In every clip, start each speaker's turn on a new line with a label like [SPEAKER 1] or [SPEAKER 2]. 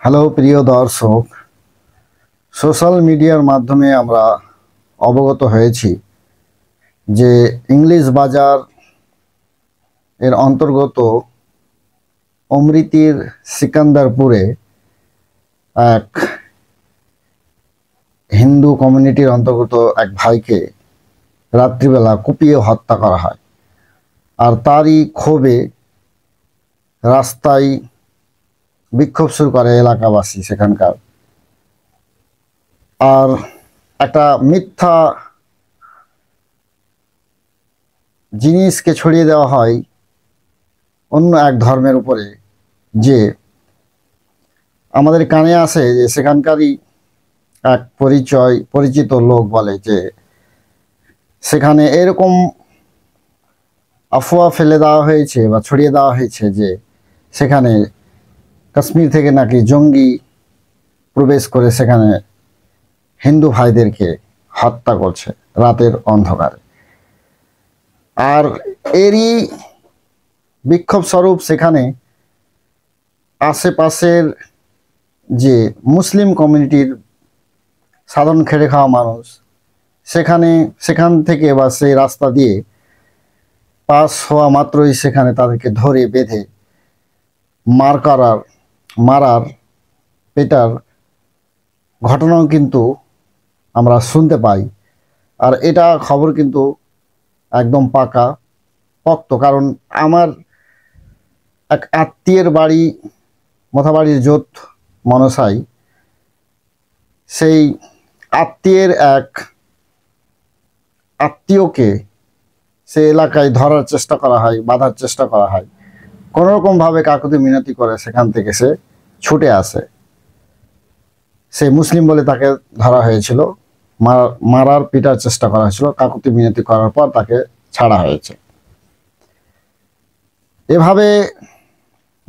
[SPEAKER 1] Hello প্রিয় দর্শক, social মিডিয়ার মাধ্যমে আমরা অবগত হয়েছি যে ইংলিশ বাজার এর অন্তর্গত অমৃতির সিকান্দারপুরে এক হিন্দু কমিউনিটির অন্তর্গত এক ভাইকে রাত্রিবেলা কুপিয়ে হত্যা করা হয়। আর তারই ক্ষোভে রাস্তায় বিক্ষোভ শুরু করে এলাকাবাসী সেখানকার। আর একটা মিথ্যা জিনিসকে ছড়িয়ে দেওয়া হয় অন্য এক ধর্মের উপরে, যে আমাদের কানে আসে যে সেখানকারই এক পরিচিত লোক বলে যে সেখানে এরকম আফওয়া ফেলে দেওয়া হয়েছে বা ছড়িয়ে দেওয়া হয়েছে যে সেখানে কাশ্মীর থেকে নাকি জঙ্গি প্রবেশ করে সেখানে হিন্দু ভাইদেরকে হত্যা করছে রাতের অন্ধকারে। আর এরই বিক্ষোভ স্বরূপ সেখানে আশেপাশের যে মুসলিম কমিউনিটির সাধারণ খেটে খাওয়া মানুষ সেখান থেকে বা সেই রাস্তা দিয়ে পাস হওয়া মাত্রই সেখানে তাদেরকে ধরে বেঁধে মারার পেটার ঘটনাও কিন্তু আমরা শুনতে পাই। আর এটা খবর কিন্তু একদম পোক্ত, কারণ আমার এক আত্মীয়ের বাড়ি মথাবাড়ির জোত মনসাই, সেই আত্মীয়ের এক আত্মীয়কে সে এলাকায় ধরার চেষ্টা করা হয়, বাঁধার চেষ্টা করা হয়। কোনোরকমভাবে কাকুতি মিনতি করে সেখান থেকে সে ছুটে আসে। সে মুসলিম বলে তাকে ধরা হয়েছিল, মারার পিটার চেষ্টা করা হয়েছিল, কাকুতি মিনতি করার পর তাকে ছাড়া হয়েছে। এভাবে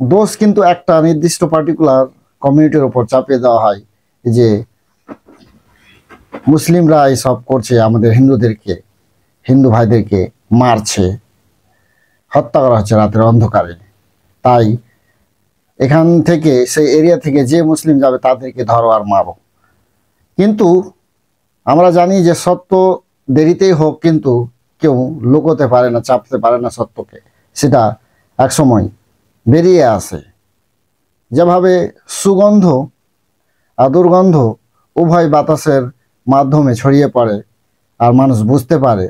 [SPEAKER 1] দোষ কিন্তু একটা নির্দিষ্ট পার্টিকুলার কমিউনিটির উপর চাপিয়ে দেওয়া হয় যে মুসলিমরা এইসব করছে, আমাদের হিন্দু ভাইদেরকে মারছে, হত্যা করা হচ্ছে রাতের অন্ধকারে। তাই এখান থেকে সেই এরিয়া থেকে যে মুসলিম যাবে তাদেরকে ধরো আর মারো। কিন্তু আমরা জানি যে সত্য দেরিতেই হোক কিন্তু কেউ লুকোতে পারে না, চাপতে পারে না সত্যকে, সেটা একসময় বেরিয়ে আসে। যেভাবে সুগন্ধ আর দুর্গন্ধ উভয় বাতাসের মাধ্যমে ছড়িয়ে পড়ে আর মানুষ বুঝতে পারে,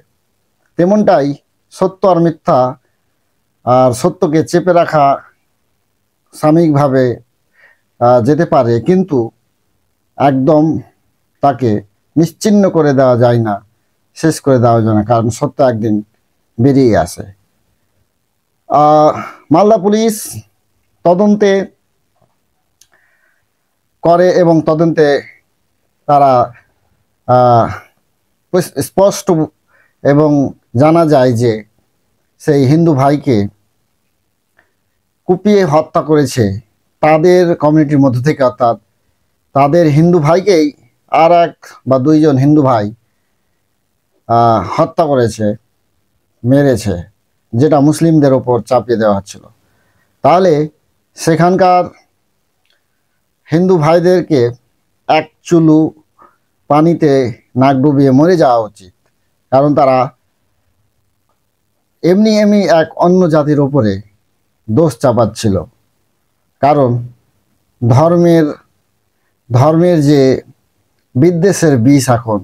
[SPEAKER 1] তেমনটাই সত্য আর মিথ্যা আর সত্যকে চেপে রাখা সাময়িকভাবে যেতে পারে, কিন্তু একদম তাকে নিশ্চিহ্ন করে দেওয়া যায় না, শেষ করে দেওয়া যায় না, কারণ সত্য একদিন বেরিয়ে আসে। মালদা পুলিশ তদন্তে করে এবং তদন্তে তারা স্পষ্ট এবং জানা যায় যে সেই হিন্দু ভাইকে কুপিয়ে হত্যা করেছে তাদের কমিউনিটির মধ্য থেকে, অর্থাৎ তাদের হিন্দু ভাইকেই আর এক বা দুইজন হিন্দু ভাই হত্যা করেছে, মেরেছে, যেটা মুসলিমদের ওপর চাপিয়ে দেওয়া হচ্ছিল। তাহলে সেখানকার হিন্দু ভাইদেরকে এক চুলু পানিতে নাক ডুবিয়ে মরে যাওয়া উচিত, কারণ তারা এমনি এক অন্য জাতির ওপরে দোষ চাপাচ্ছিল। কারণ ধর্মের যে বিদ্বেষের বিষ এখন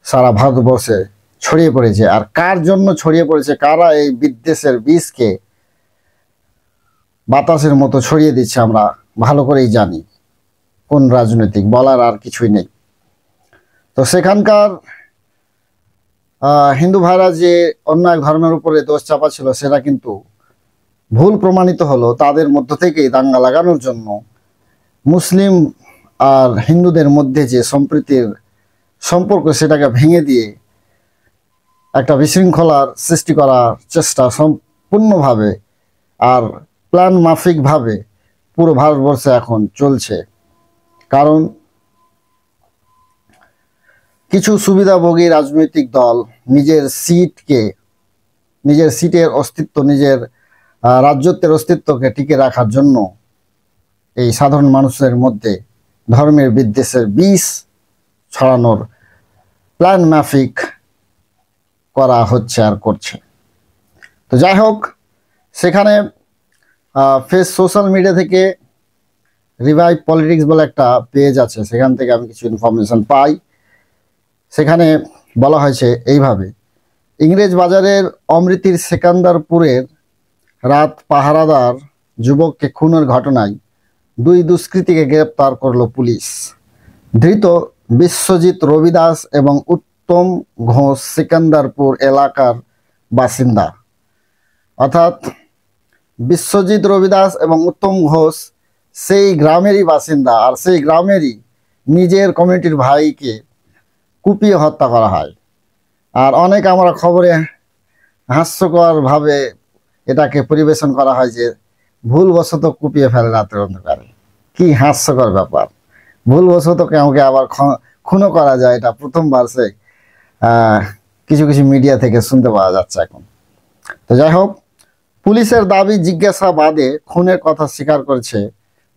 [SPEAKER 1] সারা ভারতবর্ষে ছড়িয়ে পড়েছে, আর কার জন্য ছড়িয়ে পড়েছে, কারা এই বিদ্বেষের বিষকে বাতাসের মতো ছড়িয়ে দিচ্ছে আমরা ভালো করেই জানি। কোন রাজনৈতিক বলার আর কিছুই নেই। তো সেখানকার হিন্দু ভাইরা যে অন্য এক ধর্মের উপরে দোষ চাপা ছিল সেটা কিন্তু ভুল প্রমাণিত হলো। তাদের মধ্য থেকেই দাঙ্গা লাগানোর জন্য মুসলিম আর হিন্দুদের মধ্যে যে সম্প্রীতির সম্পর্ক সেটাকে ভেঙে দিয়ে একটা বিশৃঙ্খলার সৃষ্টি করার চেষ্টা সম্পূর্ণভাবে আর প্ল্যান মাফিকভাবে পুরো ভারতবর্ষে এখন চলছে। কারণ কিছু সুবিধাভোগী রাজনৈতিক দল নিজের সিটের অস্তিত্ব, নিজের রাজ্যত্বের অস্তিত্বকে টিকে রাখার জন্য এই সাধারণ মানুষের মধ্যে ধর্মের বিদ্বেষের বীজ ছড়ানোর প্ল্যান মাফিক করা হচ্ছে আর করছে। তো যাই হোক, সেখানে সোশ্যাল মিডিয়া থেকে রিভাইভ পলিটিক্স বলে একটা পেজ আছে, সেখান থেকে আমি কিছু ইনফরমেশন পাই। সেখানে বলা হয়েছে এইভাবে: ইংরেজ বাজারের অমৃতির সেকান্দারপুরের রাত পাহারাদার যুবককে খুনের ঘটনায় 2 দুষ্কৃতীকে গ্রেপ্তার করল পুলিশ। ধৃত বিশ্বজিৎ রবিদাস এবং উত্তম ঘোষ সেকান্দারপুর এলাকার বাসিন্দা। অর্থাৎ বিশ্বজিৎ রবিদাস এবং উত্তম ঘোষ সেই গ্রামেরই বাসিন্দা, আর সেই গ্রামেরই নিজের কমিউনিটির ভাইকে কুপিয়ে হত্যা করা হয়। আর অনেক আমরা খবরে হাস্যকরভাবে এটাকে পরিবেশন করা হয় যে ভুলবশত কুপিয়ে ফেলে রাতের অন্ধকারে। কি হাস্যকর ব্যাপার! ভুলবশত কাউকে আবার খুনও করা যায়, এটা প্রথমবার সে কিছু কিছু মিডিয়া থেকে শুনতে পাওয়া যাচ্ছে এখন। তো যাই হোক, পুলিশের দাবি জিজ্ঞাসাবাদে খুনের কথা স্বীকার করেছে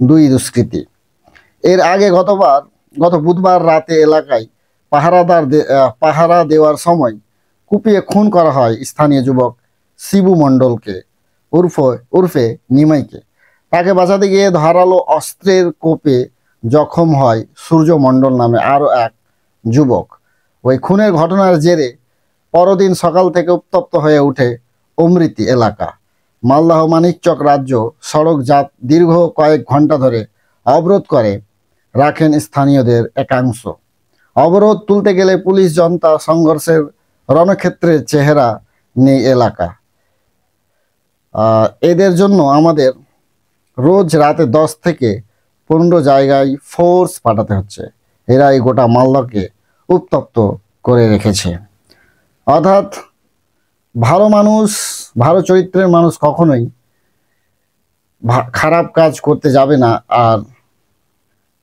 [SPEAKER 1] 2 দুষ্কৃতী। এর আগে গত বুধবার রাতে এলাকায় পাহারা দেওয়ার সময় কুপিয়ে খুন করা হয় স্থানীয় যুবক শিবু মণ্ডলকে, উর্ফে নিমাইকে। তাকে বাঁচাতে গিয়ে ধারালো অস্ত্রের কোপে জখম হয় সূর্য মণ্ডল নামে আরও এক যুবক। ওই খুনের ঘটনার জেরে পরদিন সকাল থেকে উত্তপ্ত হয়ে ওঠে অমৃতি এলাকা। মালদহ মানিকচক রাজ্য সড়ক দীর্ঘ কয়েক ঘন্টা ধরে অবরোধ করে রাখেন স্থানীয়দের একাংশ। অবরোধ তুলতে গেলে পুলিশ জনতা সংঘর্ষের রণক্ষেত্রের চেহারা নেই এলাকা। এদের জন্য আমাদের রোজ রাতে 10 থেকে 15 জায়গায় ফোর্স পাঠাতে হচ্ছে। এরা এই গোটা মালদাকে উত্তপ্ত করে রেখেছে। অর্থাৎ ভালো চরিত্রের মানুষ কখনোই খারাপ কাজ করতে যাবে না, আর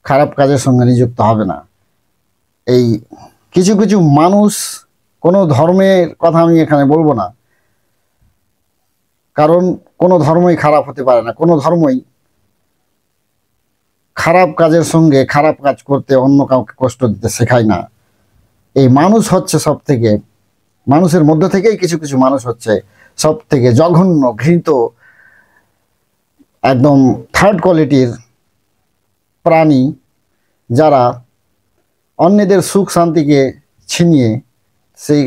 [SPEAKER 1] খারাপ কাজের সঙ্গে নিযুক্ত হবে না। এই কিছু কিছু মানুষ, কোনো ধর্মের কথা আমি এখানে বলবো না, কারণ কোনো ধর্মই খারাপ হতে পারে না। কোনো ধর্মই খারাপ কাজের সঙ্গে খারাপ কাজ করতে, অন্য কাউকে কষ্ট দিতে শেখায় না। এই মানুষ হচ্ছে সব থেকে, মানুষের মধ্যে থেকেই কিছু কিছু মানুষ হচ্ছে সব থেকে জঘন্য, ঘৃণিত, একদম থার্ড কোয়ালিটির প্রাণী, যারা অন্যদের সুখ শান্তিকে ছিনিয়ে সেই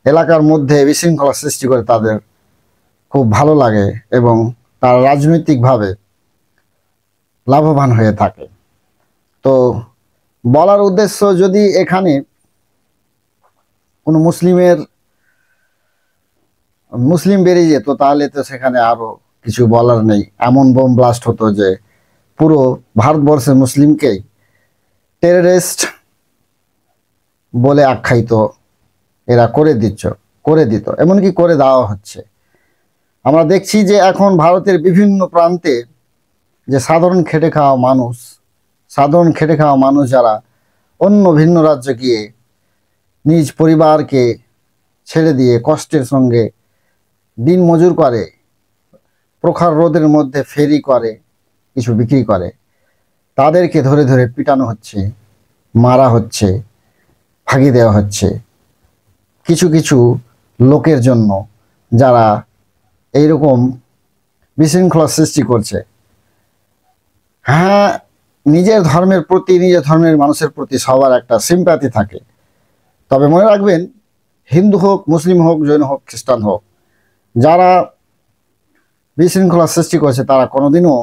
[SPEAKER 1] এলাকার মধ্যে বিশৃঙ্খলা সৃষ্টি করে তাদের খুব ভালো লাগে এবং তারা রাজনৈতিকভাবে লাভবান হয়ে থাকে। তো বলার উদ্দেশ্য, যদি এখানে কোনো মুসলিম বেরিয়ে যেত তাহলে তো সেখানে আরো কিছু বলার নেই। এমন বোম ব্লাস্ট হতো যে পুরো ভারতবর্ষের মুসলিমকেই টেররিস্ট বলে আখ্যায়িত এরা করে দিত, এমনকি করে দেওয়া হচ্ছে। আমরা দেখছি যে এখন ভারতের বিভিন্ন প্রান্তে যে সাধারণ খেটে খাওয়া মানুষ যারা অন্য ভিন্ন রাজ্যে গিয়ে নিজ পরিবারকে ছেড়ে দিয়ে কষ্টের সঙ্গে দিন মজুর করে, প্রখর রোদের মধ্যে ফেরি করে, কিছু বিক্রি করে, তাদেরকে ধরে ধরে পিটানো হচ্ছে, মারা হচ্ছে, ফাঁকি দেওয়া হচ্ছে কিছু কিছু লোকের জন্য, যারা এইরকম বিশৃঙ্খলা সৃষ্টি করছে। হ্যাঁ, নিজের ধর্মের প্রতি, নিজের ধর্মের মানুষের প্রতি সবার একটা সিম্প্যাথি থাকে, তবে মনে রাখবেন, হিন্দু হোক, মুসলিম হোক, জৈন হোক, খ্রিস্টান হোক, যারা বিশৃঙ্খলা সৃষ্টি করছে তারা কোনোদিনও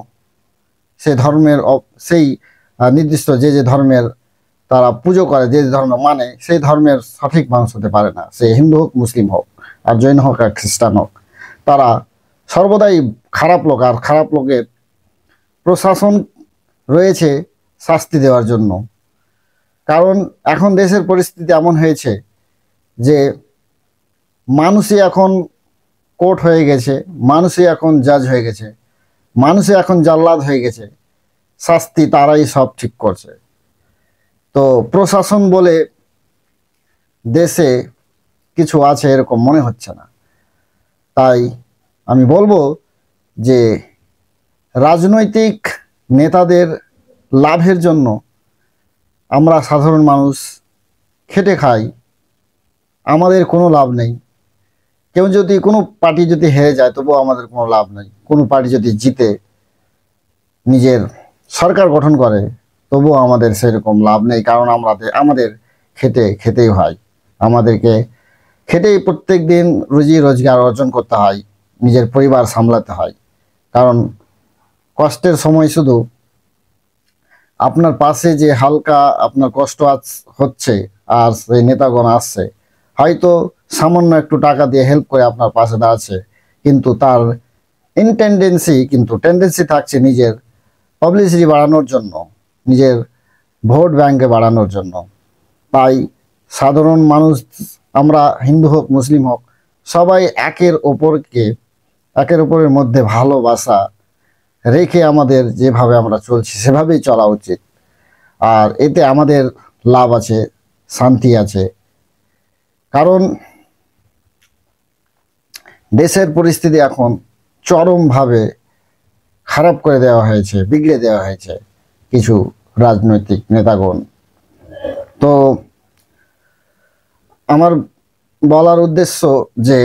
[SPEAKER 1] সেই নির্দিষ্ট যে ধর্মের তারা পুজো করে, যে ধর্ম মানে, সেই ধর্মের সঠিক মানুষ হতে পারে না। সে হিন্দু হোক, মুসলিম হোক, আর জৈন হোক, আর খ্রিস্টান হোক, তারা সর্বদাই খারাপ লোক। আর খারাপ লোকের প্রশাসন রয়েছে শাস্তি দেওয়ার জন্য। কারণ এখন দেশের পরিস্থিতি এমন হয়েছে যে মানুষই এখন কোর্ট হয়ে গেছে, মানুষই এখন জাজ হয়ে গেছে, মানুষই এখন জাল্লাদ হয়ে গেছে। শাস্তি তারাই সব ঠিক করছে। তো প্রশাসন বলে দেশে কিছু আছে এরকম মনে হচ্ছে না। তাই আমি বলবো যে রাজনৈতিক নেতাদের লাভের জন্য আমরা সাধারণ মানুষ খেটে খাই, আমাদের কোনো লাভ নেই। কেউ যদি কোনো পার্টি যদি হেরে যায় তবুও আমাদের কোনো লাভ নেই। কোনো পার্টি যদি জিতে নিজের সরকার গঠন করে তবুও আমাদের সেরকম লাভ নেই, কারণ আমাদের খেতেই হয়। আমাদেরকে খেটেই প্রত্যেক দিন রুজি রোজগার অর্জন করতে হয়, নিজের পরিবার সামলাতে হয়। কারণ কষ্টের সময় শুধু আপনার পাশে যে হালকা আপনার কষ্ট হচ্ছে আর সেই নেতাগণ আসছে, হয়তো সামান্য একটু টাকা দিয়ে হেল্প করে আপনার পাশে দাঁড়াচ্ছে, কিন্তু তার টেন্ডেন্সি থাকছে নিজের পাবলিসিটি বাড়ানোর জন্য, নিজের ভোট ব্যাংকে বাড়ানোর জন্য। তাই সাধারণ মানুষ, আমরা হিন্দু হোক মুসলিম হোক, সবাই একের অপরের মধ্যে ভালোবাসা রেখে আমাদের যেভাবে আমরা চলছি সেভাবেই চলা উচিত। আর এতে আমাদের লাভ আছে, শান্তি আছে। কারণ দেশের পরিস্থিতি এখন চরমভাবে খারাপ করে দেওয়া হয়েছে, বিগড়ে দেওয়া হয়েছে কিছু রাজনৈতিক নেতাগণ। তো আমার বলার উদ্দেশ্য যে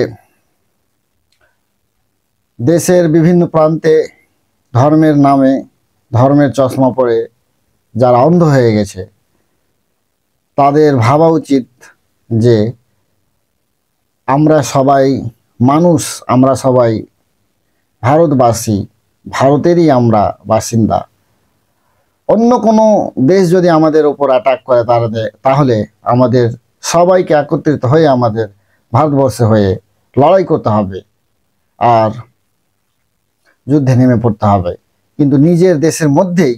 [SPEAKER 1] দেশের বিভিন্ন প্রান্তে ধর্মের নামে, ধর্মের চশমা পরে যারা অন্ধ হয়ে গেছে, তাদের ভাবা উচিত যে আমরা সবাই মানুষ, আমরা সবাই ভারতবাসী, ভারতেরই আমরা বাসিন্দা। অন্য কোনো দেশ যদি আমাদের উপর অ্যাটাক করে তাহলে আমাদের সবাইকে একত্রিত হয়ে আমাদের ভারতবর্ষে হয়ে লড়াই করতে হবে আর যুদ্ধে নেমে পড়তে হবে। কিন্তু নিজের দেশের মধ্যেই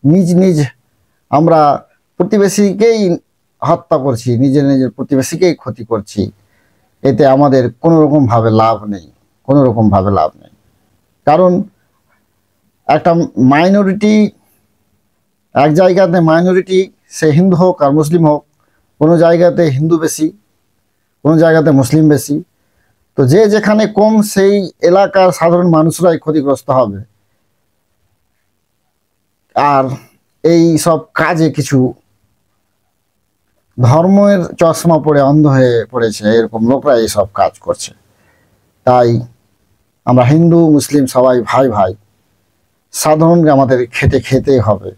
[SPEAKER 1] নিজ আমরা প্রতিবেশীকেই হত্যা করছি, নিজের প্রতিবেশীকেই ক্ষতি করছি। এতে আমাদের কোনো রকমভাবে লাভ নেই। কারণ একটা মাইনরিটি, এক জায়গাতে মাইনরিটি, সে হিন্দু হোক আর মুসলিম হোক, কোনো জায়গাতে হিন্দু বেশি, কোনো জায়গাতে মুসলিম বেশি। তো যে যেখানে কম সেই এলাকার সাধারণ মানুষরাই ক্ষতিগ্রস্ত হবে। আর এই সব কাজে কিছু ধর্মের চশমা পড়ে অন্ধ হয়ে পড়েছে এরকম লোকরা এই সব কাজ করছে। তাই আমরা হিন্দু মুসলিম সবাই ভাই, সাধারণকে আমাদের খেতে হবে।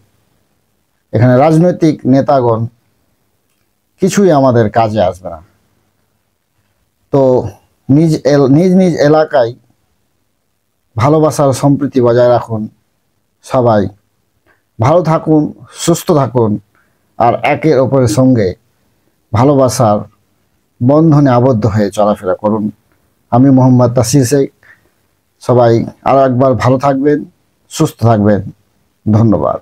[SPEAKER 1] এখানে রাজনৈতিক নেতাগণ কিছুই আমাদের কাজে আসবে না। তো নিজ এলাকায় ভালোবাসার সম্প্রীতি বজায় রাখুন, সবাই ভালো থাকুন, সুস্থ থাকুন, আর একের অপরের সঙ্গে ভালোবাসার বন্ধনে আবদ্ধ হয়ে চলাফেরা করুন। আমি মোহাম্মদ তাসির শেখ। সবাই আরও একবার ভালো থাকবেন, সুস্থ থাকবেন। ধন্যবাদ।